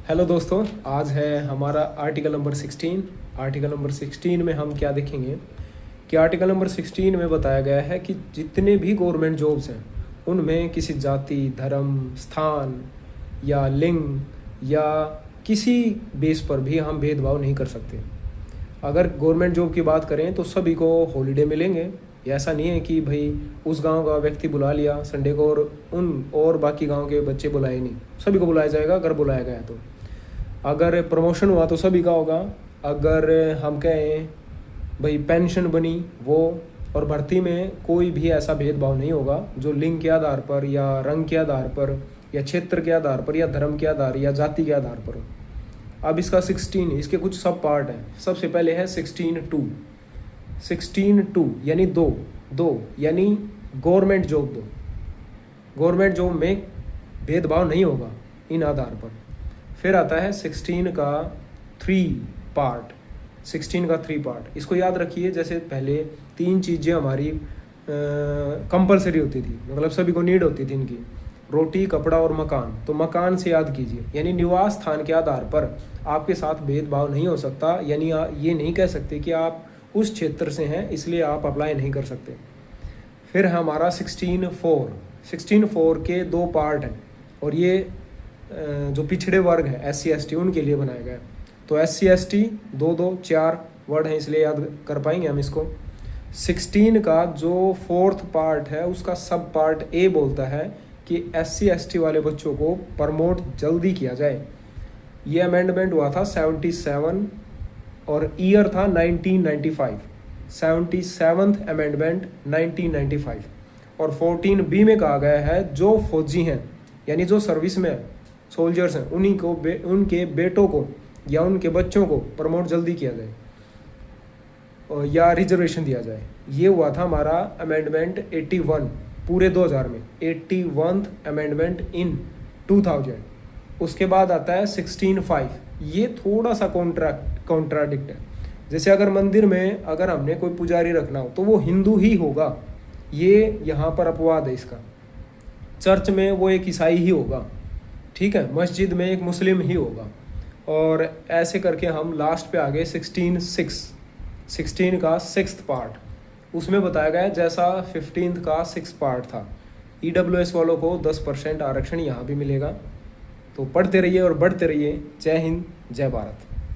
Hello दोस्तों, आज है हमारा आर्टिकल नंबर 16। आर्टिकल नंबर 16 में हम क्या देखेंगे कि आर्टिकल नंबर 16 में बताया गया है कि जितने भी गवर्नमेंट जॉब्स हैं उनमें किसी जाति, धर्म, स्थान या लिंग या किसी बेस पर भी हम भेदभाव नहीं कर सकते। अगर गवर्नमेंट जॉब की बात करें तो सभी को हॉलीडे मिलेंगे। ये ऐसा नहीं है कि भाई उस गांव का व्यक्ति बुला लिया संडे को और बाकी गांव के बच्चे बुलाए नहीं, सभी को बुलाया जाएगा अगर बुलाया गया तो। अगर प्रमोशन हुआ तो सभी का होगा। अगर हम कहें भाई पेंशन बनी वो, और भर्ती में कोई भी ऐसा भेदभाव नहीं होगा जो लिंग के आधार पर या रंग के आधार पर या क्षेत्र के आधार पर या धर्म के आधार या जाति के आधार पर हो। अब इसका 16, इसके कुछ सब पार्ट हैं। सबसे पहले है 16(2) यानी दो यानी गवर्नमेंट जॉब दो। गवर्नमेंट जॉब में भेदभाव नहीं होगा इन आधार पर। फिर आता है 16 का 3 पार्ट। 16 का 3 पार्ट, इसको याद रखिए। जैसे पहले 3 चीज़ें हमारी कंपलसरी होती थी, मतलब सभी को नीड होती थी इनकी, रोटी, कपड़ा और मकान। तो मकान से याद कीजिए, यानी निवास स्थान के आधार पर आपके साथ भेदभाव नहीं हो सकता। यानी ये नहीं कह सकते कि आप उस क्षेत्र से हैं इसलिए आप अप्लाई नहीं कर सकते। फिर हमारा 16(4) के 2 पार्ट हैं, और ये जो पिछड़े वर्ग हैं SC ST उनके लिए बनाया गया है। तो SC ST 4 वर्ड हैं इसलिए याद कर पाएंगे हम इसको। 16 का जो 4th पार्ट है उसका सब पार्ट A बोलता है कि SC ST वाले बच्चों को प्रमोट जल्दी किया जाए। ये अमेंडमेंट हुआ था 77 और ईयर था 1995। 77th amendment 1995। और 14B में कहा गया है जो फौजी हैं यानी जो सर्विस में सोल्जर्स हैं उन्हीं को उनके बेटों को या उनके बच्चों को प्रमोट जल्दी किया जाए या रिजर्वेशन दिया जाए। ये हुआ था हमारा अमेंडमेंट 81 पूरे 2000 में, 81th अमेंडमेंट इन 2000। उसके बाद आता है 16(5). ये थोड़ा सा कॉन्ट्राडिक्ट है। जैसे अगर मंदिर में अगर हमने कोई पुजारी रखना हो तो वो हिंदू ही होगा, ये यहाँ पर अपवाद है इसका। चर्च में वो एक ईसाई ही होगा, ठीक है, मस्जिद में एक मुस्लिम ही होगा। और ऐसे करके हम लास्ट पे आ गए 16 का 6th पार्ट। उसमें बताया गया है जैसा 15th का 6 पार्ट था। EWS वालों को 10% आरक्षण यहाँ भी मिलेगा। तो पढ़ते रहिए और बढ़ते रहिए। जय हिंद, जय भारत।